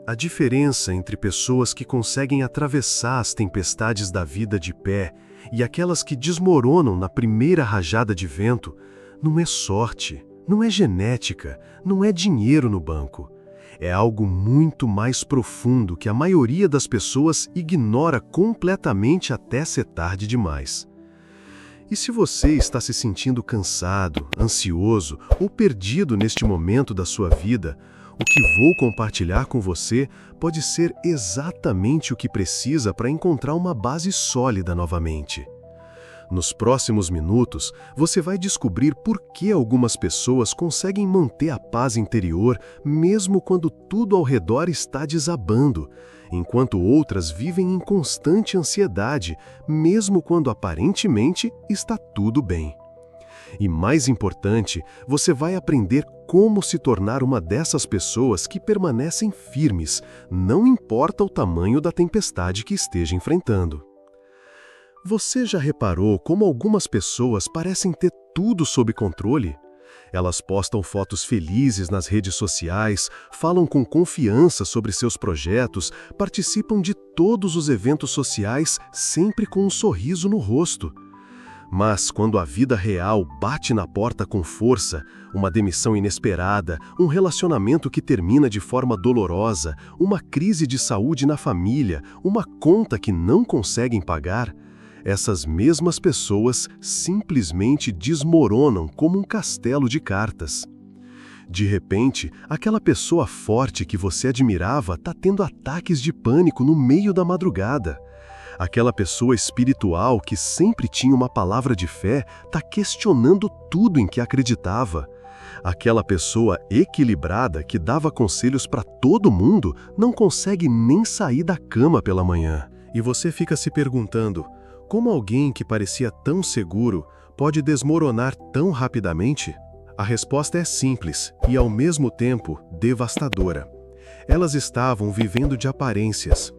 A diferença entre pessoas que conseguem atravessar as tempestades da vida de pé e aquelas que desmoronam na primeira rajada de vento não é sorte, não é genética, não é dinheiro no banco. É algo muito mais profundo que a maioria das pessoas ignora completamente até ser tarde demais. E se você está se sentindo cansado, ansioso ou perdido neste momento da sua vida, o que vou compartilhar com você pode ser exatamente o que precisa para encontrar uma base sólida novamente. Nos próximos minutos, você vai descobrir por que algumas pessoas conseguem manter a paz interior mesmo quando tudo ao redor está desabando, enquanto outras vivem em constante ansiedade, mesmo quando aparentemente está tudo bem. E mais importante, você vai aprender como se tornar uma dessas pessoas que permanecem firmes, não importa o tamanho da tempestade que esteja enfrentando. Você já reparou como algumas pessoas parecem ter tudo sob controle? Elas postam fotos felizes nas redes sociais, falam com confiança sobre seus projetos, participam de todos os eventos sociais sempre com um sorriso no rosto. Mas quando a vida real bate na porta com força, uma demissão inesperada, um relacionamento que termina de forma dolorosa, uma crise de saúde na família, uma conta que não conseguem pagar, essas mesmas pessoas simplesmente desmoronam como um castelo de cartas. De repente, aquela pessoa forte que você admirava está tendo ataques de pânico no meio da madrugada. Aquela pessoa espiritual que sempre tinha uma palavra de fé está questionando tudo em que acreditava. Aquela pessoa equilibrada que dava conselhos para todo mundo não consegue nem sair da cama pela manhã. E você fica se perguntando, como alguém que parecia tão seguro pode desmoronar tão rapidamente? A resposta é simples e, ao mesmo tempo, devastadora. Elas estavam vivendo de aparências.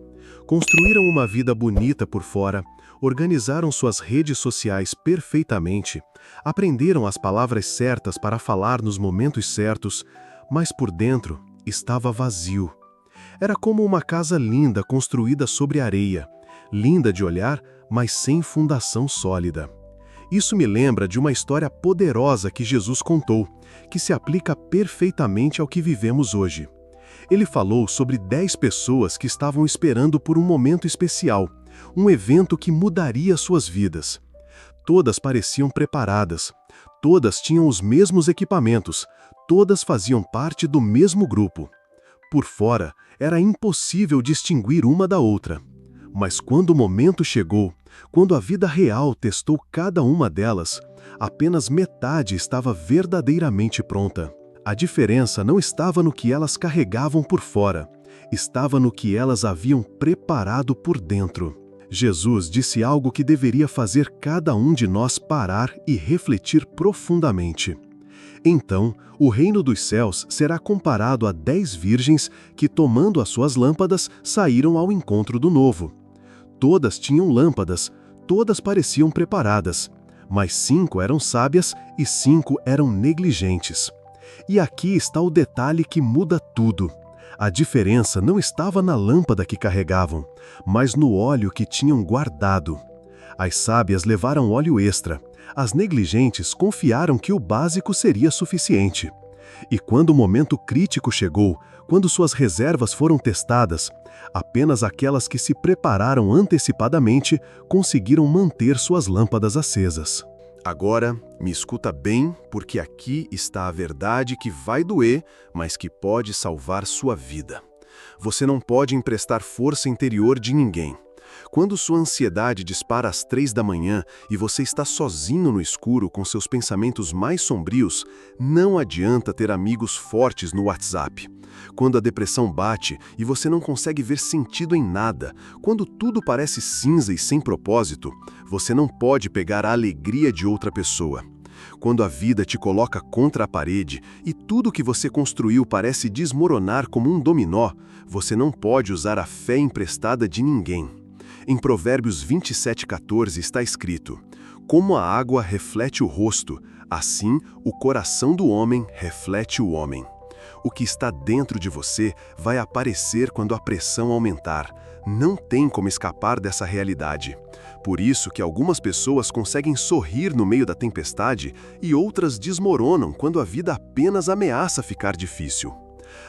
Construíram uma vida bonita por fora, organizaram suas redes sociais perfeitamente, aprenderam as palavras certas para falar nos momentos certos, mas por dentro estava vazio. Era como uma casa linda construída sobre areia, linda de olhar, mas sem fundação sólida. Isso me lembra de uma história poderosa que Jesus contou, que se aplica perfeitamente ao que vivemos hoje. Ele falou sobre 10 pessoas que estavam esperando por um momento especial, um evento que mudaria suas vidas. Todas pareciam preparadas, todas tinham os mesmos equipamentos, todas faziam parte do mesmo grupo. Por fora, era impossível distinguir uma da outra. Mas quando o momento chegou, quando a vida real testou cada uma delas, apenas metade estava verdadeiramente pronta. A diferença não estava no que elas carregavam por fora, estava no que elas haviam preparado por dentro. Jesus disse algo que deveria fazer cada um de nós parar e refletir profundamente. Então, o reino dos céus será comparado a 10 virgens que, tomando as suas lâmpadas, saíram ao encontro do noivo. Todas tinham lâmpadas, todas pareciam preparadas, mas 5 eram sábias e 5 eram negligentes. E aqui está o detalhe que muda tudo. A diferença não estava na lâmpada que carregavam, mas no óleo que tinham guardado. As sábias levaram óleo extra, as negligentes confiaram que o básico seria suficiente. E quando o momento crítico chegou, quando suas reservas foram testadas, apenas aquelas que se prepararam antecipadamente conseguiram manter suas lâmpadas acesas. Agora, me escuta bem, porque aqui está a verdade que vai doer, mas que pode salvar sua vida. Você não pode emprestar força interior de ninguém. Quando sua ansiedade dispara às 3 da manhã e você está sozinho no escuro com seus pensamentos mais sombrios, não adianta ter amigos fortes no WhatsApp. Quando a depressão bate e você não consegue ver sentido em nada, quando tudo parece cinza e sem propósito, você não pode pegar a alegria de outra pessoa. Quando a vida te coloca contra a parede e tudo que você construiu parece desmoronar como um dominó, você não pode usar a fé emprestada de ninguém. Em Provérbios 27:14 está escrito: como a água reflete o rosto, assim o coração do homem reflete o homem. O que está dentro de você vai aparecer quando a pressão aumentar. Não tem como escapar dessa realidade. Por isso que algumas pessoas conseguem sorrir no meio da tempestade e outras desmoronam quando a vida apenas ameaça ficar difícil.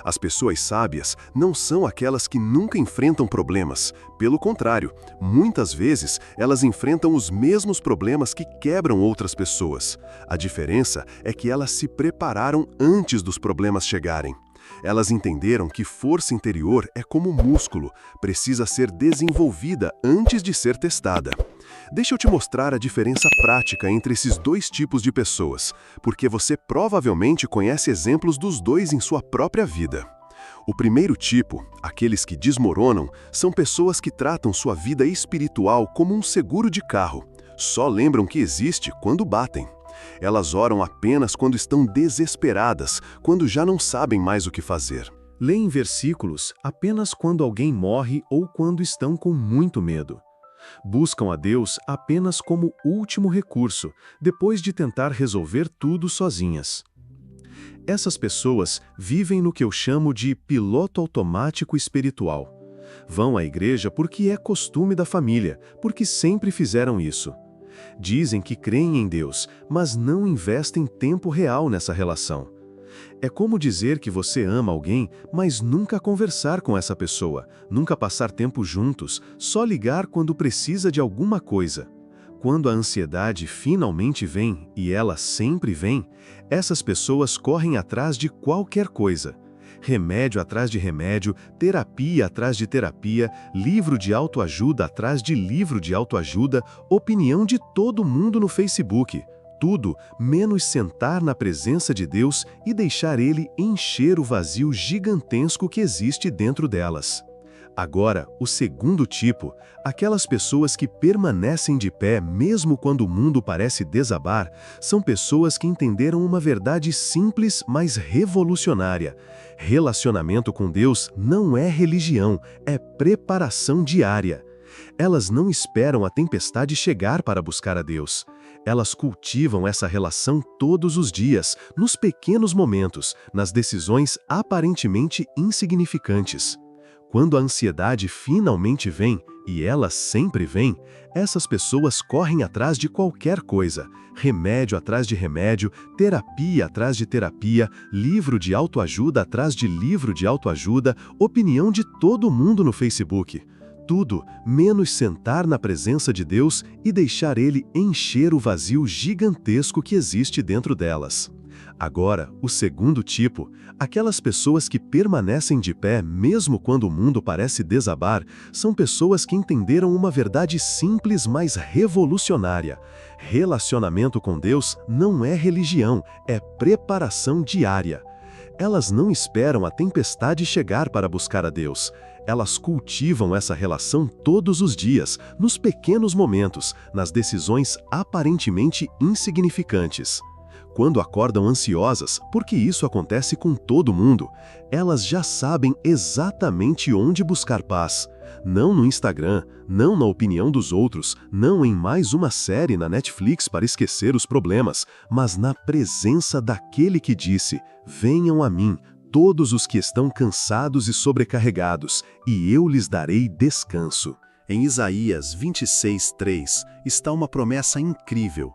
As pessoas sábias não são aquelas que nunca enfrentam problemas. Pelo contrário, muitas vezes elas enfrentam os mesmos problemas que quebram outras pessoas. A diferença é que elas se prepararam antes dos problemas chegarem. Elas entenderam que força interior é como músculo, precisa ser desenvolvida antes de ser testada. Deixa eu te mostrar a diferença prática entre esses dois tipos de pessoas, porque você provavelmente conhece exemplos dos dois em sua própria vida. O primeiro tipo, aqueles que desmoronam, são pessoas que tratam sua vida espiritual como um seguro de carro. Só lembram que existe quando batem. Elas oram apenas quando estão desesperadas, quando já não sabem mais o que fazer. Leem versículos apenas quando alguém morre ou quando estão com muito medo. Buscam a Deus apenas como último recurso, depois de tentar resolver tudo sozinhas. Essas pessoas vivem no que eu chamo de piloto automático espiritual. Vão à igreja porque é costume da família, porque sempre fizeram isso. Dizem que creem em Deus, mas não investem tempo real nessa relação. É como dizer que você ama alguém, mas nunca conversar com essa pessoa, nunca passar tempo juntos, só ligar quando precisa de alguma coisa. Quando a ansiedade finalmente vem, e ela sempre vem, essas pessoas correm atrás de qualquer coisa. Remédio atrás de remédio, terapia atrás de terapia, livro de autoajuda atrás de livro de autoajuda, opinião de todo mundo no Facebook. Tudo menos sentar na presença de Deus e deixar Ele encher o vazio gigantesco que existe dentro delas. Agora, o segundo tipo, aquelas pessoas que permanecem de pé mesmo quando o mundo parece desabar, são pessoas que entenderam uma verdade simples, mas revolucionária. Relacionamento com Deus não é religião, é preparação diária. Elas não esperam a tempestade chegar para buscar a Deus. Elas cultivam essa relação todos os dias, nos pequenos momentos, nas decisões aparentemente insignificantes. Quando a ansiedade finalmente vem, e ela sempre vem, essas pessoas correm atrás de qualquer coisa. Remédio atrás de remédio, terapia atrás de terapia, livro de autoajuda atrás de livro de autoajuda, opinião de todo mundo no Facebook. Tudo menos sentar na presença de Deus e deixar Ele encher o vazio gigantesco que existe dentro delas. Agora, o segundo tipo, aquelas pessoas que permanecem de pé mesmo quando o mundo parece desabar, são pessoas que entenderam uma verdade simples, mas revolucionária. Relacionamento com Deus não é religião, é preparação diária. Elas não esperam a tempestade chegar para buscar a Deus. Elas cultivam essa relação todos os dias, nos pequenos momentos, nas decisões aparentemente insignificantes. Quando acordam ansiosas, porque isso acontece com todo mundo, elas já sabem exatamente onde buscar paz. Não no Instagram, não na opinião dos outros, não em mais uma série na Netflix para esquecer os problemas, mas na presença daquele que disse: "Venham a mim, todos os que estão cansados e sobrecarregados, e eu lhes darei descanso." Em Isaías 26:3 está uma promessa incrível.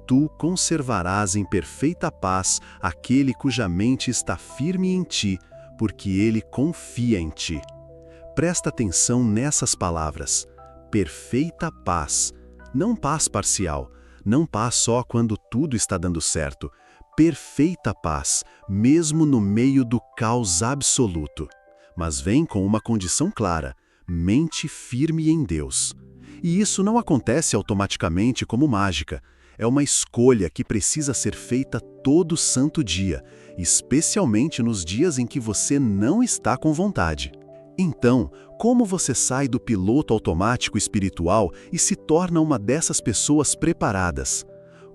Tu conservarás em perfeita paz aquele cuja mente está firme em ti, porque ele confia em ti. Presta atenção nessas palavras. Perfeita paz. Não paz parcial, não paz só quando tudo está dando certo. Perfeita paz, mesmo no meio do caos absoluto. Mas vem com uma condição clara: mente firme em Deus. E isso não acontece automaticamente como mágica. É uma escolha que precisa ser feita todo santo dia, especialmente nos dias em que você não está com vontade. Então, como você sai do piloto automático espiritual e se torna uma dessas pessoas preparadas?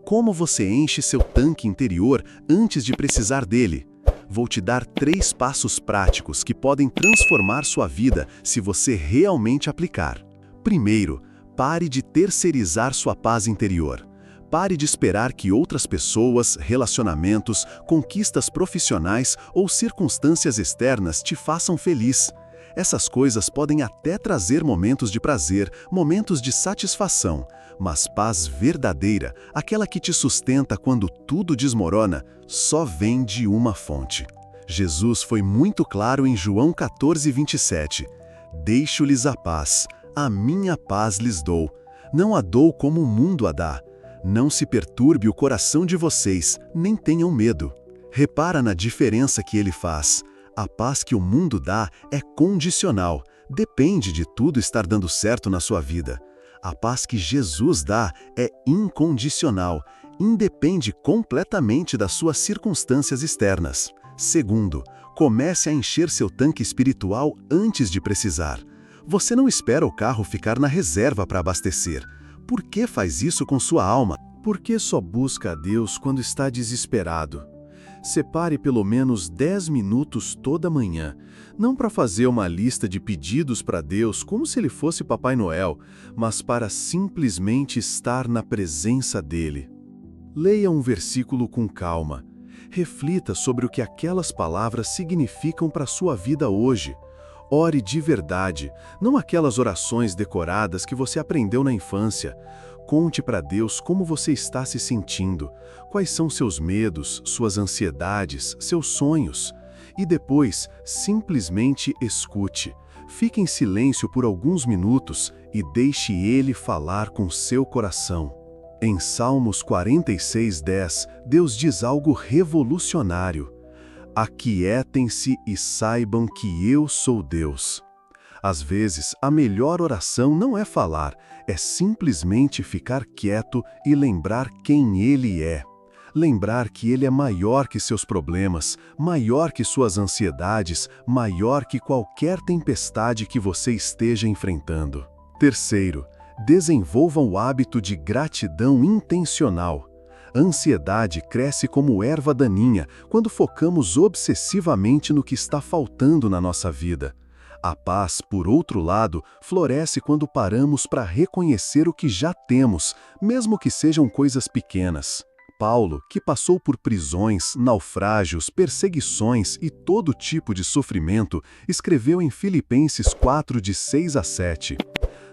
Como você enche seu tanque interior antes de precisar dele? Vou te dar 3 passos práticos que podem transformar sua vida se você realmente aplicar. Primeiro, pare de terceirizar sua paz interior. Pare de esperar que outras pessoas, relacionamentos, conquistas profissionais ou circunstâncias externas te façam feliz. Essas coisas podem até trazer momentos de prazer, momentos de satisfação, mas paz verdadeira, aquela que te sustenta quando tudo desmorona, só vem de uma fonte. Jesus foi muito claro em João 14:27. Deixo-lhes a paz, a minha paz lhes dou. Não a dou como o mundo a dá. Não se perturbe o coração de vocês, nem tenham medo. Repara na diferença que ele faz. A paz que o mundo dá é condicional, depende de tudo estar dando certo na sua vida. A paz que Jesus dá é incondicional, independe completamente das suas circunstâncias externas. Segundo, comece a encher seu tanque espiritual antes de precisar. Você não espera o carro ficar na reserva para abastecer. Por que faz isso com sua alma? Por que só busca a Deus quando está desesperado? Separe pelo menos 10 minutos toda manhã, não para fazer uma lista de pedidos para Deus como se ele fosse Papai Noel, mas para simplesmente estar na presença dele. Leia um versículo com calma. Reflita sobre o que aquelas palavras significam para a sua vida hoje. Ore de verdade, não aquelas orações decoradas que você aprendeu na infância. Conte para Deus como você está se sentindo, quais são seus medos, suas ansiedades, seus sonhos. E depois, simplesmente escute. Fique em silêncio por alguns minutos e deixe Ele falar com seu coração. Em Salmos 46:10, Deus diz algo revolucionário. Aquietem-se e saibam que eu sou Deus. Às vezes, a melhor oração não é falar, é simplesmente ficar quieto e lembrar quem Ele é. Lembrar que Ele é maior que seus problemas, maior que suas ansiedades, maior que qualquer tempestade que você esteja enfrentando. Terceiro, desenvolva o hábito de gratidão intencional. A ansiedade cresce como erva daninha quando focamos obsessivamente no que está faltando na nossa vida. A paz, por outro lado, floresce quando paramos para reconhecer o que já temos, mesmo que sejam coisas pequenas. Paulo, que passou por prisões, naufrágios, perseguições e todo tipo de sofrimento, escreveu em Filipenses 4:6-7.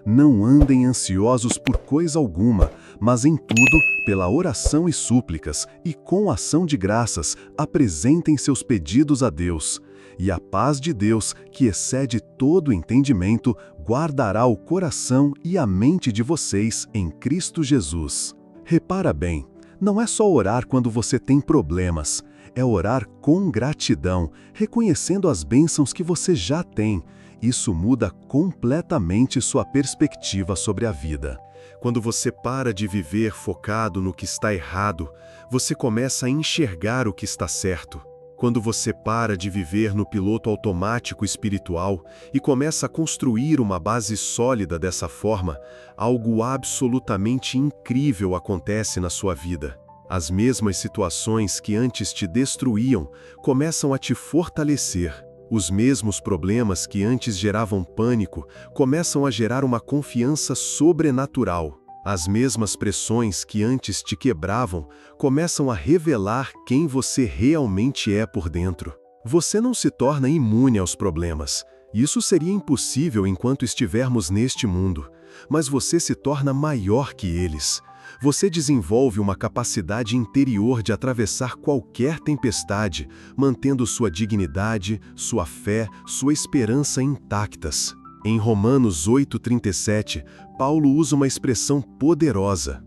Não andem ansiosos por coisa alguma, mas em tudo, pela oração e súplicas, e com ação de graças, apresentem seus pedidos a Deus. E a paz de Deus, que excede todo entendimento, guardará o coração e a mente de vocês em Cristo Jesus. Repara bem, não é só orar quando você tem problemas, é orar com gratidão, reconhecendo as bênçãos que você já tem. Isso muda completamente sua perspectiva sobre a vida. Quando você para de viver focado no que está errado, você começa a enxergar o que está certo. Quando você para de viver no piloto automático espiritual e começa a construir uma base sólida dessa forma, algo absolutamente incrível acontece na sua vida. As mesmas situações que antes te destruíam começam a te fortalecer. Os mesmos problemas que antes geravam pânico começam a gerar uma confiança sobrenatural. As mesmas pressões que antes te quebravam começam a revelar quem você realmente é por dentro. Você não se torna imune aos problemas. Isso seria impossível enquanto estivermos neste mundo. Mas você se torna maior que eles. Você desenvolve uma capacidade interior de atravessar qualquer tempestade, mantendo sua dignidade, sua fé, sua esperança intactas. Em Romanos 8:37, Paulo usa uma expressão poderosa.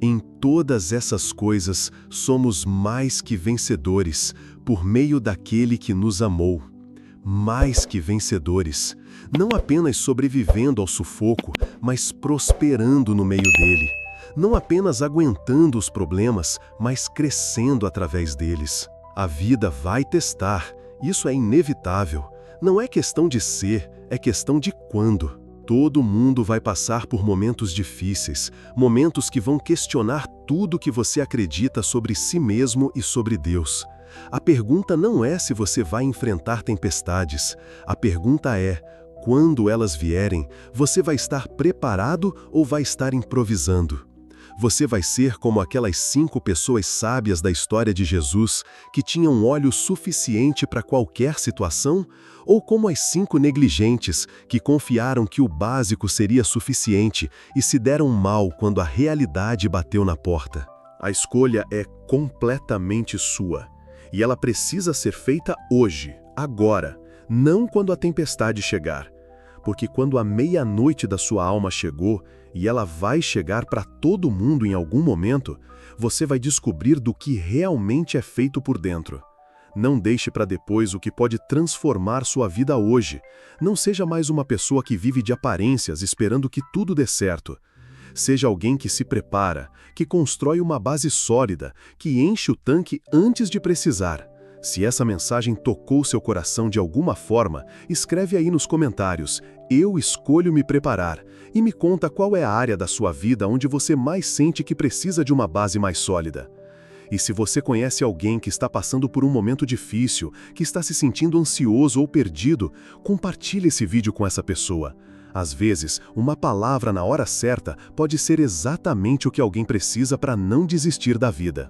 Em todas essas coisas somos mais que vencedores, por meio daquele que nos amou. Mais que vencedores, não apenas sobrevivendo ao sufoco, mas prosperando no meio dele. Não apenas aguentando os problemas, mas crescendo através deles. A vida vai testar, isso é inevitável. Não é questão de ser, é questão de quando. Todo mundo vai passar por momentos difíceis, momentos que vão questionar tudo que você acredita sobre si mesmo e sobre Deus. A pergunta não é se você vai enfrentar tempestades. A pergunta é, quando elas vierem, você vai estar preparado ou vai estar improvisando? Você vai ser como aquelas 5 pessoas sábias da história de Jesus que tinham óleo suficiente para qualquer situação? Ou como as 5 negligentes que confiaram que o básico seria suficiente e se deram mal quando a realidade bateu na porta? A escolha é completamente sua. E ela precisa ser feita hoje, agora, não quando a tempestade chegar. Porque quando a meia-noite da sua alma chegou, e ela vai chegar para todo mundo em algum momento, você vai descobrir do que realmente é feito por dentro. Não deixe para depois o que pode transformar sua vida hoje. Não seja mais uma pessoa que vive de aparências esperando que tudo dê certo. Seja alguém que se prepara, que constrói uma base sólida, que enche o tanque antes de precisar. Se essa mensagem tocou seu coração de alguma forma, escreve aí nos comentários: "Eu escolho me preparar", e me conta qual é a área da sua vida onde você mais sente que precisa de uma base mais sólida. E se você conhece alguém que está passando por um momento difícil, que está se sentindo ansioso ou perdido, compartilhe esse vídeo com essa pessoa. Às vezes, uma palavra na hora certa pode ser exatamente o que alguém precisa para não desistir da vida.